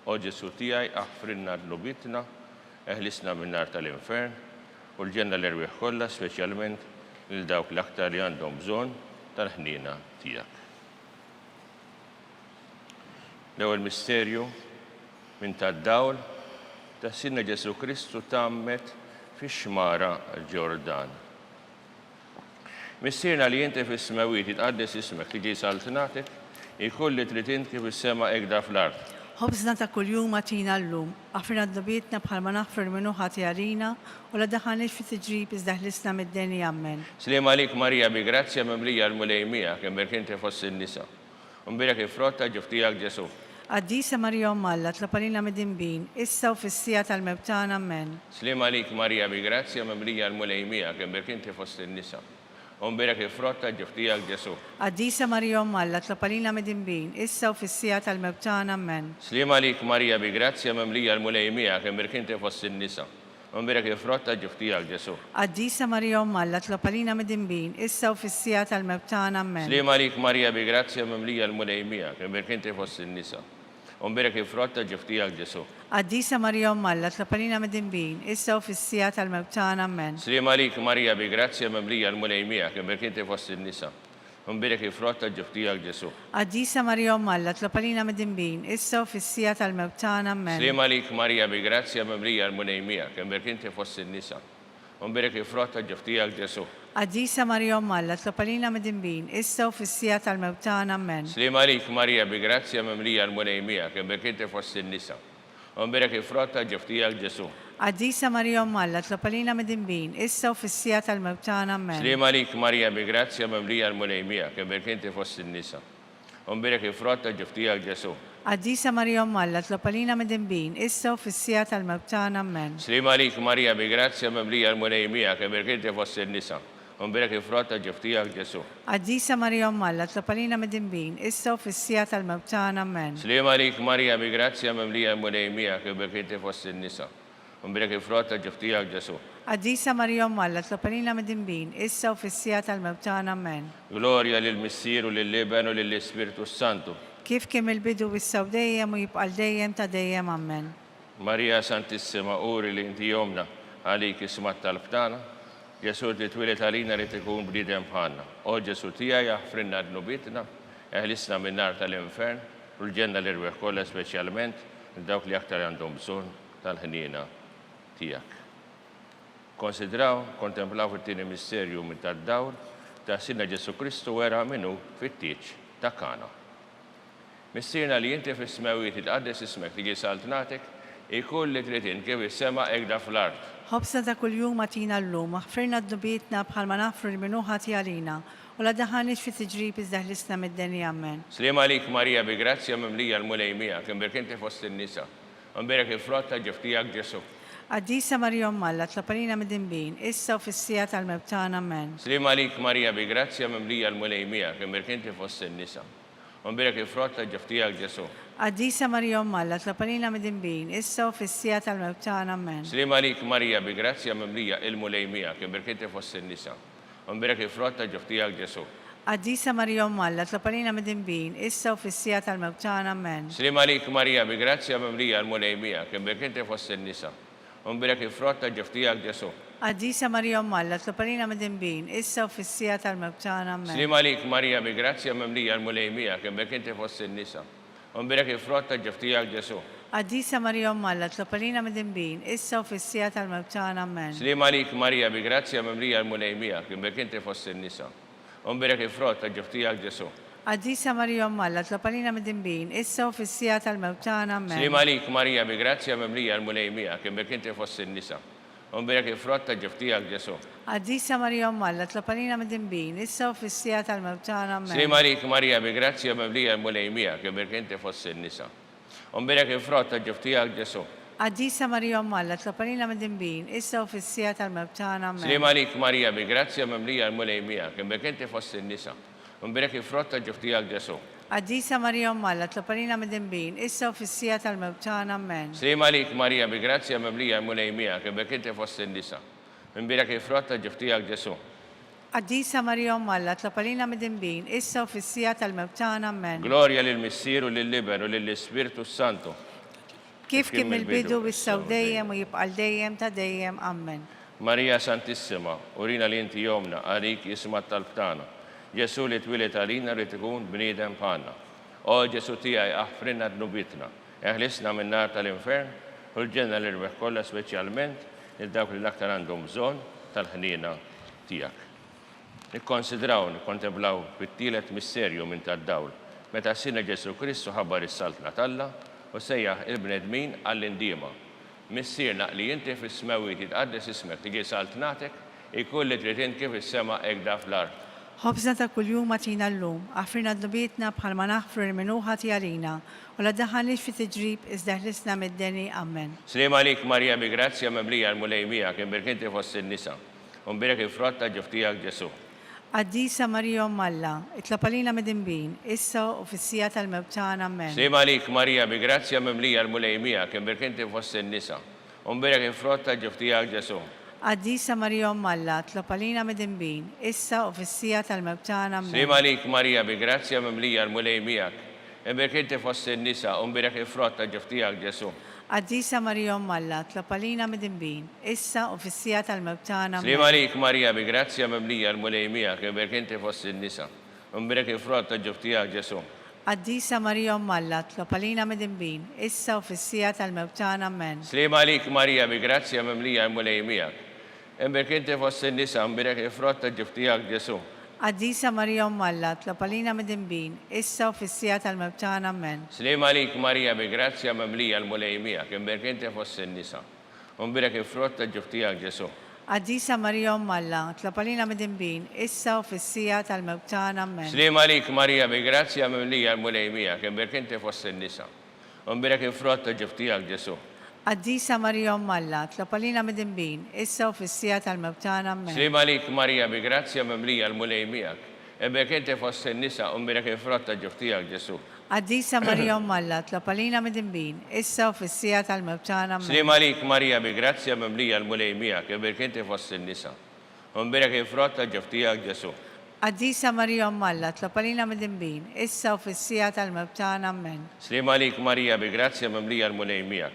O Ġesu tiegħi aħfrinna dnubitna, eħlisna min-nar tal-infern u l-ġenna l-erwieħ kollha, speċjalment lil dawk l-aktar li għandhom bżonn tal-ħnina tiegħek. L-ewwel misterju minn tad-dawl ta' Sidna Ġesu Kristu tammet fix-xmara l-Ġordan. Missierna li inti fis-smawiet jitqaddes ismek tiġi saltnatek, ikolli trid inti fis-sema ekda fl-ard. Ħobżna ta' kuljum għatina llum, għafrina d-dobietna bħalma naħfir minnu ħatjarina u la daħanix fi tiġrib iżdaħlisna mid-deni. Amen. Slim għalik Marija bi grazzja memlija l-mulejmija kemm inti fost in-nisa. Umbirek ifrotta ġuftijak Ġesu. Qaddisa Marija Alla tlapalina mid-dinbin, issa u fis-sija tal-mewtana. Amen. Slim għalik Marija bi grazzja memlija l-mulejmija kemm inti fost in-nisa. Umbirek ifrotta ġuftijak Ġesu. Qaddisa Marija Alla tlapalina mid-dinbin, issa u fis-sija tal-mewtana. Amen. Slim għalik Marija bi grazzja memlija l-mulejmija kemm inti fost in-nisa. Umbirek ifrotta ġuftijak Ġesu. Qaddisa Marija Alla tlapalina mid-dinbin, issa u fis-sija tal-mewtana. Amen. Slim għalik Marija bi grazzja memlija l-mulejmija kemm inti fost in-nisa. Umbirek ifrotta ġuftijak Ġesu. Qaddisa Marija Alla tlapalina mid-dinbin, issa u fis-sija tal-mewtana. Amen. Slim għalik Marija bi grazzja memlija l-mulejmija kemm inti fost in-nisa. Umbirek ifrotta ġuftijak Ġesu. Qaddisa Marija Alla tlapalina mid-dinbin, issa u fis-sija tal-mewtana. Amen. Slim għalik Marija bi grazzja memlija l-mulejmija kemm inti fost in-nisa. Umbirek ifrotta ġuftijak Ġesu. Qaddisa Marija Alla tlapalina mid-dinbin, issa u fis-sija tal-mewtana. Amen. Slim għalik Marija bi grazzja memlija l-mulejmija kemm inti fost in-nisa. Umbirek ifrotta ġuftijak Ġesu. Qaddisa Marija Alla tlapalina mid-dinbin, issa u fis-sija tal-mewtana. Amen. Slim għalik Marija bi grazzja memlija l-mulejmija kemm inti fost in-nisa. Umbirek ifrotta ġuftijak Ġesu. Qaddisa Marija Alla tlapalina mid-dinbin, issa u fis-sija tal-mewtana. Amen. Slim għalik Marija bi grazzja memlija l-mulejmija kemm inti fost in-nisa. Umbirek ifrotta ġuftijak Ġesu. Qaddisa Marija Alla tlapalina mid-dinbin, issa u fis-sija tal-mewtana. Amen. Slim għalik Marija bi grazzja memlija l-mulejmija kemm inti fost in-nisa. Umbirek ifrotta ġuftijak Ġesu. Qaddisa Marija Alla tlapalina mid-dinbin, issa u fis-sija tal-mewtana. Amen. Glorja lill-Missier u lill-Iben u lill-Ispiritu Santu. Kif kemm il-bidu issa u dejjem u jibqa' dejjem ta' dejjem. Amen. Marija Santissima, uri li inti jomna għalik isma' talb tagħna. Ġesu li twilet għalina li tkun bniedem bħalna. O Ġesu tiegħi aħfrinna dnubitna, Eħlisna minn nar tal-infern u l-ġenna l-irweħ kollha speċjalment dawk li aktar għandhom bżonn tal-ħniena tiegħek. Konsidraw, kontemplaw it-tieni misterju minn tad-dawr ta' Sidna Ġesu Kristu wera minnu fit-tieġ ta' Kana. Missierna li inti fis-smawijiet itqaddes ismek li ġie salt nagħtek ikun li trid kif is-sema hekk fl-ard. ħobsna ta' kuljum atina llum, aħfirna d-dubietna bħalma nafru li minnu ħati għalina, u la daħanix fi tiġrib iżdaħlisna mid-deni ammen. Slim għalik Marija bi grazzja mimlija l-mulejmija, kien berkinti fost in-nisa, unberek il-frotta ġeftijak Ġesu. Għaddisa Marija Malla, tlapalina mid-dinbin, issa u fissija tal-mebtana men. Slim għalik Marija bi grazzja mimlija l-mulejmija, kien berkinti fost in-nisa, unberek il-frotta ġeftijak Ġesu. Għaddisa Marija Malla, tlapalina mid-dinbin, issa u fissija tal-mebtana men. Slim għalik Marija bi grazzja mimlija il-mulejmija, kien berkinti fost in-nisa, unberek il-frotta ġeftijak Ġesu. Għaddisa Marija Malla, tlapalina mid-dinbin, issa u fissija tal-mebtana men. Slim għalik Marija bi grazzja mimlija l-mulejmija, kien berkinti fost in-nisa, unberek il-frotta ġeftijak Ġesu. Għaddisa Marija Malla, tlapalina mid-dinbin, issa u fissija tal-mebtana men. Slim għalik Marija bi grazzja mimlija l-mulejmija, kien berkinti fost in-nisa, unberek il-frotta ġeftijak Ġesu. Għaddisa Marija Malla, tlapalina mid-dinbin, issa u fissija tal-mebtana men. Slim għalik Marija bi grazzja mimlija l-mulejmija, kien berkinti fost in-nisa, unberek il-frotta ġeftijak Ġesu. Għaddisa Marija Malla, tlapalina mid-dinbin, issa u fissija tal-mebtana men. Slim għalik Marija bi grazzja mimlija l-mulejmija, kien berkinti fost in-nisa, unberek il-frotta ġeftijak Ġesu. Għaddisa Marija Malla, tlapalina mid-dinbin, issa u fissija tal-mebtana men. Slim għalik Marija bi grazzja mimlija l-mulejmija, kien berkinti fost in-nisa, unberek il-frotta ġeftijak Ġesu. Għaddisa Marija Malla, tlapalina mid-dinbin, issa u fissija tal-mebtana men. Slim għalik Marija bi grazzja mimlija l-mulejmija, kien berkinti fost in-nisa, unberek il-frotta ġeftijak Ġesu. Għaddisa Marija Malla, tlapalina mid-dinbin, issa u fissija tal-mebtana men. Slim għalik Marija bi grazzja mimlija l-mulejmija, kien berkinti fost in-nisa, unberek il-frotta ġeftijak Ġesu. Għaddisa Marija Malla, tlapalina mid-dinbin, issa u fissija tal-mebtana men. Gloria lill-Missieru, lill-Liber u lill-Ispiritu Santu. Kif kim il-bidu bissaw dejjem u jibqal dejjem ta' dejjem, ammen. Marija Santissima, urina li inti jomna, għalik jisma tal-btana. Ġesu li twilet għalina li tkun bniedem bħalna. O Ġesu tijaj aħfrinna d-nubitna, eħlisna minn nar tal-infern, u l-ġenna l-irbeħ kollha speċjalment il-dawk li l-aktar għandhom bżonn tal-ħnina tijak. Nikkonsidraw, nikkontemplaw bit-tielet misterju minn tad-dawl, meta Sidna Ġesu Kristu ħabbar is-saltna talla u sejjaħ il-bnedmin għall-indiema. Missierna li inti fis-smawijiet itqaddes ismek li ġie salt nagħtek, ikun li trid kif is-sema hekk fl-ard. Ħobżna ta' kuljum atina llum, aħfirna d-dubietna bħalma naħfru l-minuħa għalina, u la daħanix fi tiġrib iżdaħlisna mid-deni, ammen. Slim għalik Marija bi grazzja mimlija l-mulejmija kien berkinti fost in-nisa, unberek il-frotta ġeftijak Ġesu. Għaddisa Marija Malla, itlapalina mid-dinbin, issa u fissija tal-mebtana men. Slim għalik Marija bi grazzja mimlija l-mulejmija kien berkinti fost in-nisa, unberek il-frotta ġeftijak Ġesu. Għaddisa Marija Malla, tlapalina mid-dinbin, issa u fissija tal-mebtana men. Slim għalik Marija bi grazzja mimlija l-mulejmija kien berkinti fost in-nisa, unberek il-frotta ġeftijak Ġesu. Għaddisa Marija Malla, tlapalina mid-dinbin, issa u fissija tal-mebtana men. Slim għalik Marija bi grazzja mimlija l-mulejmija kien berkinti fost in-nisa, unberek il-frotta ġeftijak Ġesu. Għaddisa Marija Malla, tlapalina mid-dinbin, issa u fissija tal-mebtana men. Slim għalik Marija bi grazzja mimlija l-mulejmija kien berkinti fost in-nisa, unberek il-frotta ġeftijak Ġesu. Għaddisa Marija Malla, tlapalina mid-dinbin, issa u fissija tal-mebtana men. Slim għalik Marija bi grazzja mimlija l-mulejmija kien berkinti fost in-nisa, unberek il-frotta ġeftijak Ġesu. Għaddisa Marija Malla, tlapalina mid-dinbin, issa u fissija tal-mebtana men. Slim għalik Marija bi grazzja mimlija l-mulejmija kien berkinti fost in-nisa, unberek il-frotta ġeftijak Ġesu. Għaddisa Marija Malla, tlapalina mid-dinbin, issa u fissija tal-mebtana men. Slim għalik Marija bi grazzja mimlija l-mulejmija kien berkinti fost in-nisa, unberek il-frotta ġeftijak Ġesu. Għaddisa Marija Malla, tlapalina mid-dinbin, issa u fissija tal-mebtana men. Slim għalik Marija bi grazzja mimlija l-mulejmija kien berkinti fost in-nisa, unberek il-frotta ġeftijak Ġesu. Għaddisa Marija Malla, tlapalina mid-dinbin, issa u fissija tal-mebtana men. Slim għalik Marija bi grazzja mimlija l-mulejmija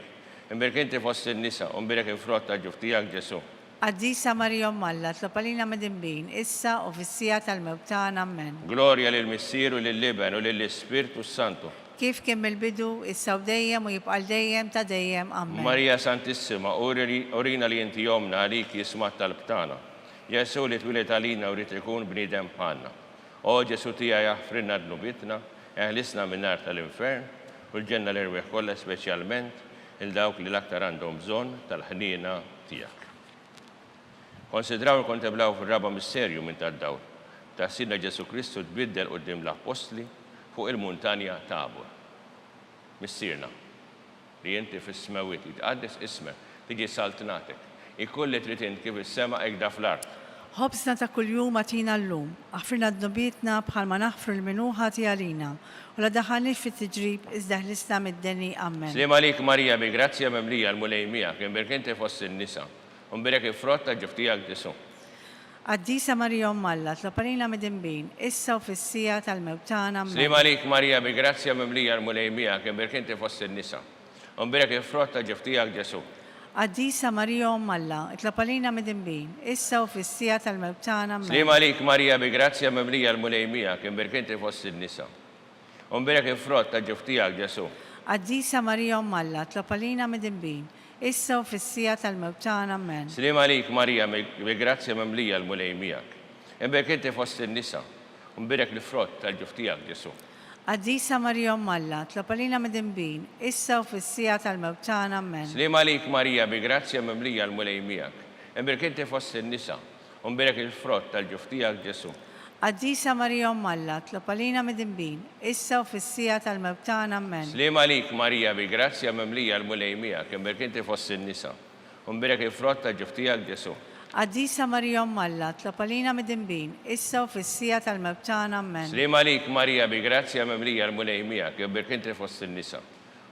kien berkinti fost in-nisa, unberek il-frotta ġeftijak Ġesu. Qaddisa Marija Alla, tlopalina mid-dinbin, issa u fis-sija tal-mewt tagħna. Amen. Glorja lill-Missieru lill-Liben u lill-Ispirtu Santu. Kif kien mill-bidu, issa u dejjem u jibqal dejjem ta' dejjem. Amen. Marija Santissima, urina li inti jomna għalik jismat tal-btana. Ġesu li twilet għalina u rrit ikun bnidem bħalna. O Ġesu tija jaffrinna d-nubitna, eħlisna minnar tal-infern, u l-ġenna l-irweħ kolla specialment il-dawk li l-aktar għandhom bżon tal-ħnina tijak. Konsidraw u konteblaw fil-raba misterju minn tad-dawl ta' Sidna Ġesu Kristu tbiddel qudiem l-apostli fuq il-muntanja Tabor. Missirna li inti fis-smewit jitqaddes ismek, tiġi saltnatek, ikolli trid int kif is-sema ekda fl-art. Ħobsna ta' kuljum għatina l-lum, għafrina d-nubietna bħalma naħfru l-minuħa tijalina, u la daħanix fit-tiġrib iżdaħlisna mid-deni. Amen. Slim għalik Marija bi grazzja memlija l-mulejmija, kien berkenti fost in-nisa, unbirek il-frotta ġuftijak Ġesu. Qaddisa Marija Alla, tlopalina mid-dinbin, issa u fis-sija tal-mewt tagħna. Amen. Slim għalik Marija bi grazzja memlija l-mulejmija, kien berkenti fost in-nisa, unbirek il-frotta ġuftijak Ġesu. Qaddisa Marija Alla, tlopalina mid-dinbin, issa u fis-sija tal-mewt tagħna. Amen. Slim għalik Marija bi grazzja memlija l-mulejmija, kien berkenti fost in-nisa, unbirek il-frotta ġuftijak Ġesu. Qaddisa Marija Alla, tlopalina mid-dinbin, issa u fis-sija tal-mewt tagħna. Amen. Slim għalik Marija bi grazzja memlija l-mulejmijak, berkenti fost in-nisa, unbirek il-frott tal-ġuftijak Ġesu. Qaddisa Marija Alla, tlopalina mid-dinbin, issa u fis-sija tal-mewt tagħna. Amen. Slim għalik Marija bi grazzja memlija l-mulejmijak, berkenti fost in-nisa, unbirek il-frott tal-ġuftijak Ġesu. Qaddisa Marija Alla, tlopalina mid-dinbin, issa u fis-sija tal-mewt tagħna. Amen. Slim għalik Marija bi grazzja memlija l-mulejmijak, berkenti fost in-nisa, unbirek il-frott tal-ġuftijak Ġesu. Qaddisa Marija Alla, tlopalina mid-dinbin, issa u fis-sija tal-mewt tagħna. Amen. Slim għalik Marija bi grazzja memlija l-mulejmijak, berkenti fost in-nisa,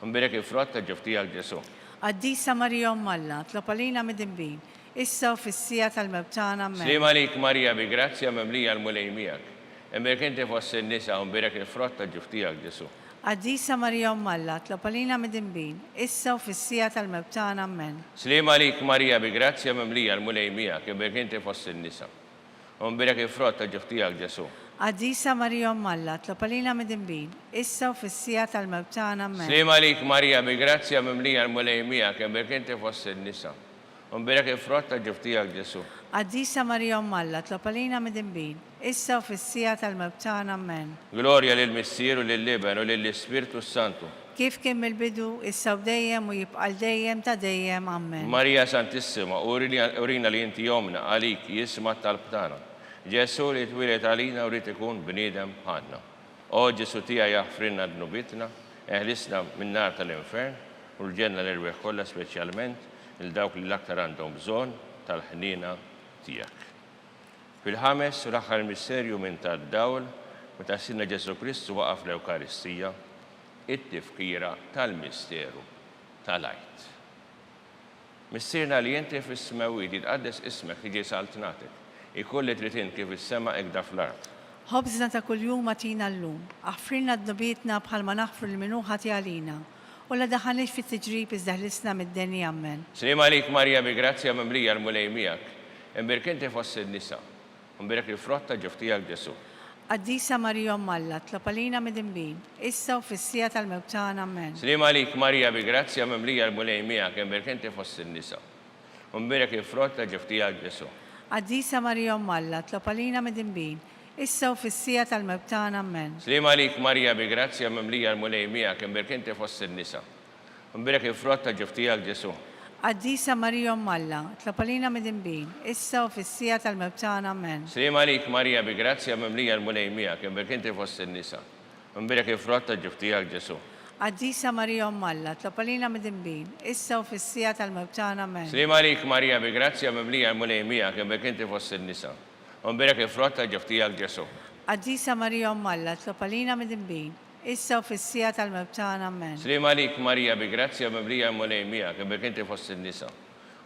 unbirek il-frott tal-ġuftijak Ġesu. Qaddisa Marija Alla, tlopalina mid-dinbin, issa u fis-sija tal-mewt tagħna. Amen. Slim għalik Marija bi grazzja memlija l-mulejmijak, berkenti fost in-nisa, unbirek il-frott tal-ġuftijak Ġesu. Qaddisa Marija Alla, tlopalina mid-dinbin, issa u fis-sija tal-mewt tagħna. Amen. Slim għalik Marija bi grazzja memlija l-mulejmijak, berkenti fost in-nisa, unbirek il-frott tal-ġuftijak Ġesu. Qaddisa Marija Alla, tlopalina mid-dinbin, issa u fis-sija tal-mewt tagħna. Amen. Slim għalik Marija bi grazzja memlija l-mulejmijak, berkenti fost in-nisa, unbirek il-frott tal-ġuftijak Ġesu. Qaddisa Marija Alla, tlopalina mid-dinbin, issa u fis-sija tal-mewt tagħna. Amen. Glorja lill-Missieru lill-Liben u lill-Ispirtu Santu. Kif kien mill-bidu, issa u dejjem u jibqal dejjem ta' dejjem. Amen. Marija Santissima, urina li inti jomna għalik jismat tal-btana. Ġesu li twilet għalina u rrit ikun bniedem bħalna. O Ġesu tija jaffrinna d-nubitna, eħlisna minnar tal-infern, u l-ġenna l-irweħ kolla specialment il-dawk li l-aktar għandhom bżon tal-ħnina tijak. Fil-ħames u l-aħħar misterju minn tad-dawl, meta Sidna Ġesu Kristu waqaf l-Ewkaristija, it-tifkira tal-misteru tal-għajt. Missirna li inti fis-smewit jitqaddes ismek tiġi saltnatek, ikolli trid int kif is-sema ekda fl-art. Ħobżna ta' kuljum għatina l-lum, għafrinna d-nubietna bħalma naħfru l-minuħa tijalina, u la daħanix fit-tiġrib iżdaħlisna mid-deni. Amen. Slim għalik Marija bi grazzja memlija l-mulejmijak, berkenti fost in-nisa, unbirek il-frott tal-ġuftijak Ġesu. Qaddisa Marija Alla, tlopalina mid-dinbin, issa u fis-sija tal-mewt tagħna. Amen. Slim għalik Marija bi grazzja memlija l-mulejmijak, berkenti fost in-nisa, unbirek il-frott tal-ġuftijak Ġesu. Qaddisa Marija Alla, tlopalina mid-dinbin, issa u fis-sija tal-mewt tagħna. Amen. Slim għalik Marija bi grazzja memlija l-mulejmijak, berkenti fost in-nisa, unbirek il-frott tal-ġuftijak Ġesu. Qaddisa Marija Alla, tlopalina mid-dinbin, issa u fis-sija tal-mewt tagħna. Amen. Slim għalik Marija bi grazzja memlija l-mulejmijak, berkenti fost in-nisa, unbirek il-frott tal-ġuftijak Ġesu. Qaddisa Marija Alla, tlopalina mid-dinbin, issa u fis-sija tal-mewt tagħna. Amen. Slim għalik Marija bi grazzja memlija l-mulejmijak, berkenti fost in-nisa, unbirek il-frott tal-ġuftijak Ġesu. Qaddisa Marija Alla, tlopalina mid-dinbin, issa u fis-sija tal-mewt tagħna. Amen. Slim għalik Marija bi grazzja memlija l-mulejmijak, berkenti fost in-nisa,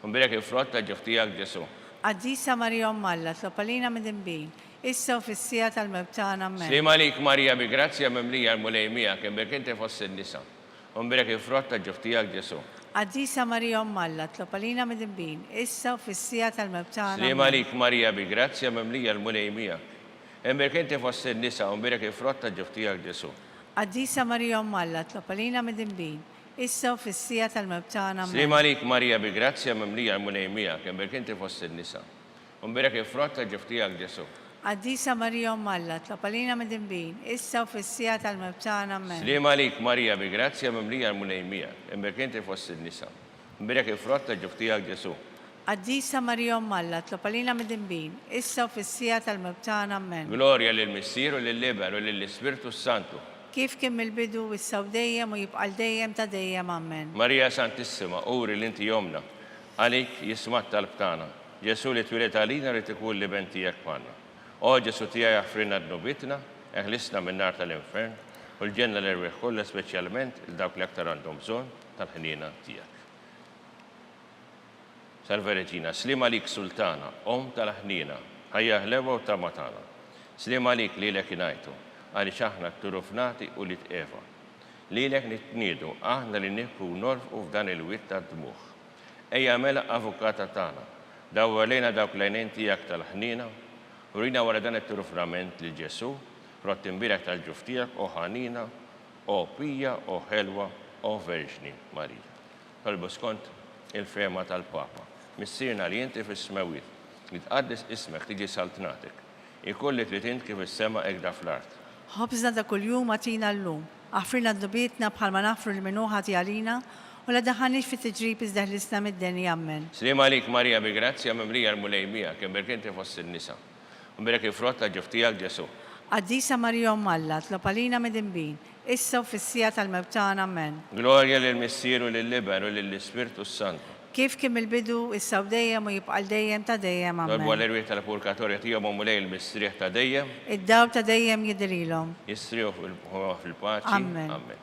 unbirek il-frott tal-ġuftijak Ġesu. Qaddisa Marija Alla, tlopalina mid-dinbin, issa u fis-sija tal-mewt tagħna. Amen. Slim għalik Marija bi grazzja memlija l-mulejmijak, berkenti fost in-nisa, unbirek il-frott tal-ġuftijak Ġesu. Qaddisa Marija Umm Alla, tlob għalina mid-dinbin, issa u fis-sija tal-mewt tagħna. Slima lik Marija bi grazzja memlija l-mulej miegħek. Emmek inti fost in-nisa u mbirek il-frott ta' ġuf tiegħek Ġesu. Qaddisa Marija Umm Alla, tlob għalina mid-dinbin, issa u fis-sija tal-mewt tagħna. Slima lik Marija bi grazzja memlija l-mulej miegħek. Emmek inti fost in-nisa u mbirek il-frott ta' ġuf tiegħek Ġesu. Qaddisa Marija Umm Alla, tlob għalina mid-dinbin, issa u fis-sija tal-mewt tagħna. Slima lik Marija bi grazzja memlija l-mulej miegħek. Emmek inti fost in-nisa u mbirek il-frott ta' ġuf tiegħek Ġesu. Qaddisa Marija Umm Alla, tlob għalina mid-dinbin, issa u fis-sija tal-mewt tagħna. Amen. Gloria lill-Missier u lill-Liber u lill-Ispirtu Santu. Kif kien mill-bidu issa u dejjem u jibqa' dejjem ta' dejjem. Amen. Marija Santissima, uri l-inti jomna, għalik jismat tal-btana. Ġesu li twilet għalina li tikun li bentijek panna. O Ġesu tija jaffrinna d-nubitna, eħlisna minn nar tal-infern, u l-ġenna l-erweħ kolla specialment il-dawk li aktar għandhom bżon tal-ħnina tijak. Salve Reġina, slima lik sultana, om tal-ħnina, ħajja ħlewa u tamatana. Slima lik li l-ek inajtu, għali xaħna t-turufnati u li t-eva. Li l-ek nitnidu, aħna li nihku norf u f'dan il-wit ta' dmuħ. Ejja mela avukata tana, dawwalena dawk lejnen tijak tal-ħnina, u rina wara dan it-turufnament li Ġesu, rottimbirek tal-ġuftijak o ħanina, o pija, o ħelwa, o verġni Marija. Tolbu skont il-fema tal-Papa. Missirna li jinti fis-smewit, li tqaddis ismek tiġi saltnatek, ikolli li tint kif is-sema ekda fl-art. Ħobżna da kuljum għatina l-lum, għafrina d-dubietna bħalma nafru l-minuħati għalina, u la daħanix fit tiġrib izdeħ l-islam id-deni. Amen. Slima lik Marija bi grazzja memlija l-mulej miegħek, kemm inti fost in-nisa. Mbirek il-frott ta' ġuf tiegħek Ġesu. Qaddisa Marija Umm Alla, tlob għalina mid-dinbin, issa u fis-sija tal-mewt tagħna. Amen. Gloria lill-Missier u lill-Liber u lill-Ispirtu Santu. Kif kien mill-bidu issa u dejjem u jibqa' dejjem ta' dejjem. Tolbu Amen. għal-erwieħ tal-purgatorja tiegħu mulej il-mistrieħ ta' dejjem, Id-daw ta' dejjem jidrilhom. jistrieħu fil-paċi. Amen. Amen.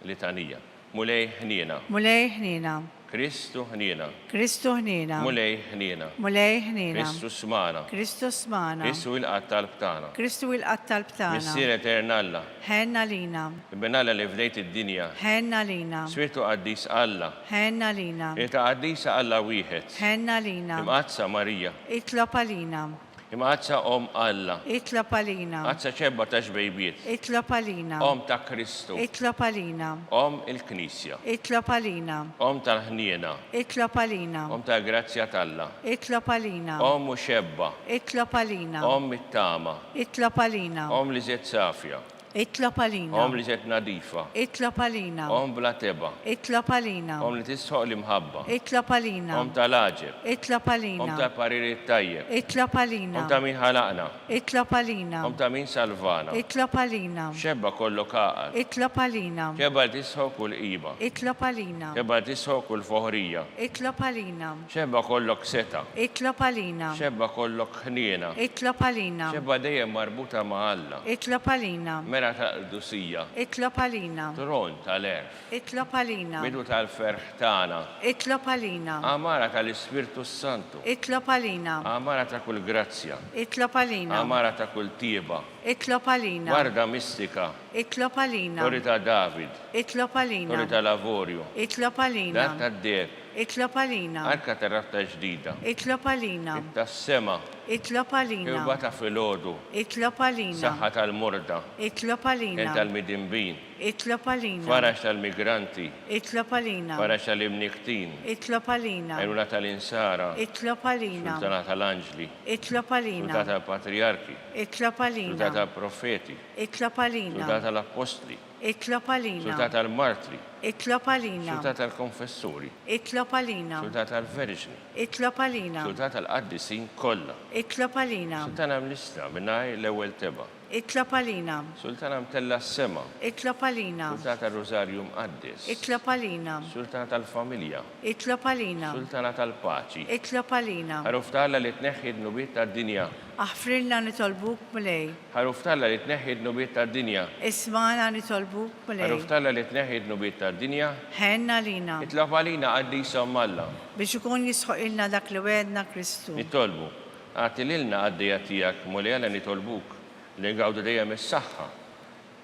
Litanija. Mulej ħnina. Mulej ħnina, Kristu ħnina. Kristu ħnina, Mulej ħnina. mulej ħnina, Kristu smana. Kristu smana, Kristu il-qat tal-btana. Kristu il-qattal btana. Missier eternalla. Ħenna lina, Benalla li fdejt id-dinja. ħenna lina, Svirtu qaddis Alla. ħenna lina, Irta qaddisa Alla wieħed. ħenna lina, Imqazza Marija. itlob għalina, Imqazza Om Alla. itlob għalina, Qazza ċebba ta' xbejbiet. itlob għalina, Om ta' Kristu. itlob għalina, Om il-Knisja. itlob għalina, Om tal-ħniena. itlob għalina, Om ta' grazzja talla. itlob għalina, Om u xebba. itlob għalina, Om it-tama. itlob għalina, Om li zet safja. itlob għalina, Om li zet nadifa. itlob għalina, Om bla teba. itlob għalina, Om li tisħoq li mħabba. itlob għalina, Om tal-aġeb. itlob Om għalina, ta' pariri tajjeb. itlob għalina, Om ta' min ħalaqna. itlob għalina, Om ta' min salvana. itlob għalina, Xebba kollu kaqal. itlob għalina, Xebba li tisħoq kull qiba. itlob għalina, Xebba li tisħoq kull foħrija. itlob għalina, Xebba kollok seta. itlob għalina, Xebba kollok ħniena. itlob għalina, Xebba dejjem marbuta ma' Alla. itlob għalina, Mera ta' qdusija. itlob għalina, Tron tal-erf. itlob għalina, Bidu tal-ferħ tagħna. itlob għalina, Amara tal-Ispirtu Santu. itlob għalina, Amara ta' kull grazzja. itlob għalina, Amara ta' kull tieba. itlob għalina, Warda mistika. itlob għalina, Tori ta' David. itlob Tori għalina, ta' Lavorju. itlob Dat għalina, ta' deb. itlob għalina, Arka ta' rabta ġdida. itlob għalina, Ta' sema. itlob għalina, Kirba ta' filodu. itlob għalina, Saħħa tal-murda. itlob Ken għalina, tal-midinbin. itlob għalina, Farax tal-migranti. itlob għalina, Farax tal-imniktin. itlob għalina, Għajnuna tal-insara. itlob għalina, Sultana tal-anġli. itlob għalina, Sultana tal-patriarki. itlob Sultana għalina, tal-profeti. itlob Sultana għalina, tal-apostli. itlob Sultana għalina, tal-martri. itlob għalina, Sultana tal-konfessuri. itlob għalina, Sultana tal-verġni. itlob għalina, Sultana tal-qaddisin kollha. itlob għalina, Sultana mlista minnaj l-ewwel teba. itlob għalina, Sultana mtella s-sema. itlob għalina, Sultana tal-Rosarju mqaddis. itlob għalina, Sultana tal-familja. itlob għalina, Sultana tal-paċi. itlob għalina, Ħaruftalla li tneħħi d-nubiet tad-dinja. aħfrilna nitolbuk mulej, Ħaruftalla li tneħħi d-nubiet tad-dinja. ismana nitolbuk mulej, Ħaruftalla li tneħħi d-nubiet tad-dinja. ħenna lina, Itlob għalina għaddisa Alla. biex ikun jisħoq ilna dak li wedna Kristu. Nitolbu. Għati lilna għaddija tijak muljala nitolbuk li għawdu dejjem is-saħħa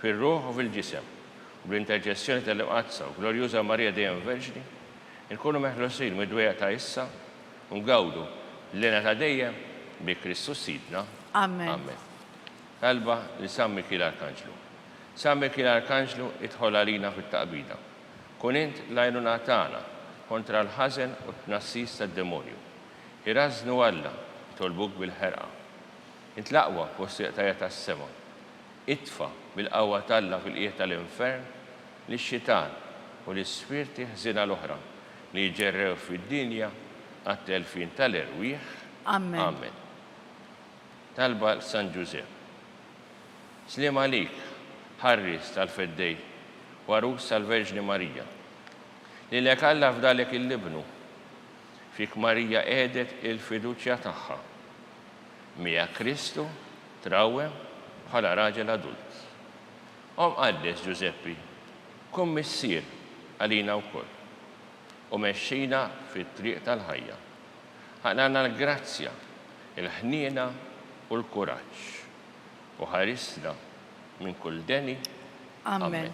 fil-ruħ u fil-ġisem. U bl-interċessjoni tal-imqazza u glorjuża Marija dejjem Verġni Nkunu meħlusin mid-dwejja ta' issa, ngawdu l-lena ta' dejjem bi Kristus Sidna. Amen. Amen. Talba li San Mikil Arkanġlu. San Mikil Arkanġlu idħol għalina fit-taqbida. Kun int l-għajnuna tagħna kontra l-ħażen u t-tnassis tad-demonju. Irażnu Alla tolbuk bil-ħerqa. Int l-aqwa f'wasseqtajja tas-sema. Itfa' bil-qawwa talla fil-qiegħ tal-infern li x-xitan u l-ispirti ħżina l-oħra li jġerrew fid-dinja għat-telfin tal-erwieħ. Amen. Amen. Talba San Giuseppe. Slim għalik, ħarris tal-feddej, warus tal-Verġni Marija. Li lek Alla f'dalek il-libnu, fik Marija edet il-fiduċja tagħha. Mija Kristu trawem bħala raġel adult. Qaddes Giuseppi, kun missier għalina wkoll u mexxina fit-triq tal-ħajja. Ħaqnana l-grazzja, il-ħniena u l-kuraġġ. U ħarisna minn kull deni. Amen.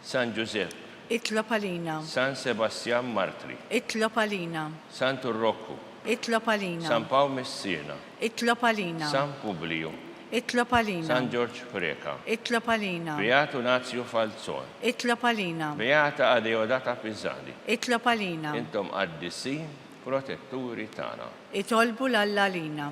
San Giuseppe. Itlob għalina. San Sebastian Martri. Itlob għalina. San Turrocco. Itlob għalina. San Paul Messina. Itlob għalina. San Publio. Itlob għalina. San George Freka. Itlob għalina. Beato Nazio Falzon. Itlob għalina. Beata Adeodata Pizzani. Itlob għalina. Intom qaddissin protetturi tagħna. Itolbu l-Alla għalina.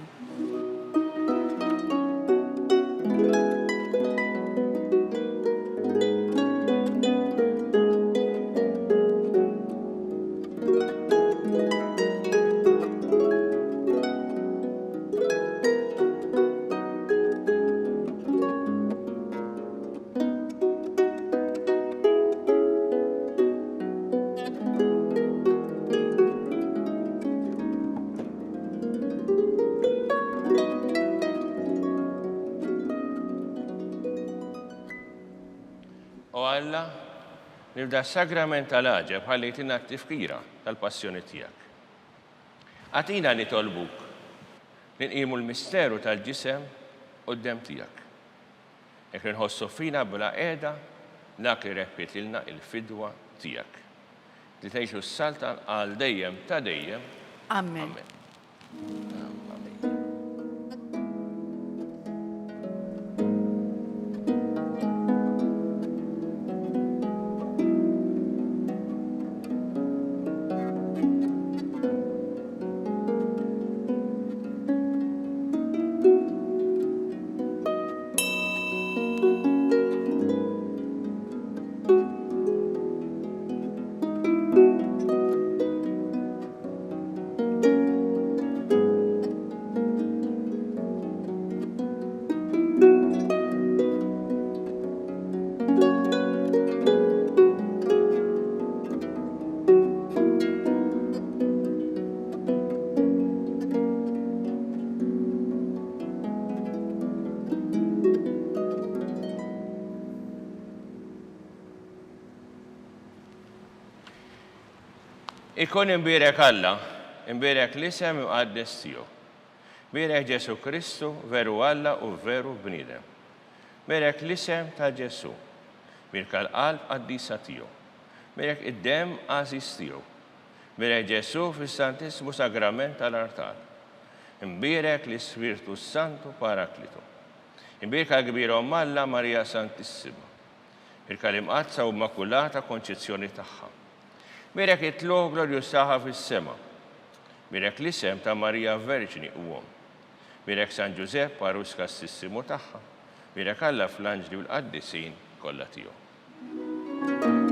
Nibda s-sagrament tal-ħaġa bħalli tina t-tifkira tal-passjoni tijak. Għatina nitolbuk ninqimu l-misteru tal-ġisem qudiem tijak. Jekk nħossu fina bla qiegħda dak li reppetilna il-fidwa tijak. Li tgħixu s-salta għal dejjem ta' dejjem. Amen. Ikun imbirek Alla, imbirek l-isem imqaddes tiegħu. Birek Ġesu Kristu, veru Alla u veru bniedem. Birek l-isem ta' Ġesu, birka l-qalb qaddisa tiegħu. Birek id-dem għażiż tiegħu. Birek Ġesu fis-Santissimu Sagrament tal-Artal. Imbirek l-Ispiritu Santu Paraklitu. Imbirka l-kbira Alla Marija Santissima. Birka l-imqazza u Immakulata Konċezzjoni tagħha. Birek itlu glorjusaħa fis-sema. Birek l-isem ta' Marija Verġni u Birek San Giuseppe Parus Kassissimu tagħha. Birek Alla fl-anġli u l-qaddisin kollha tiegħu.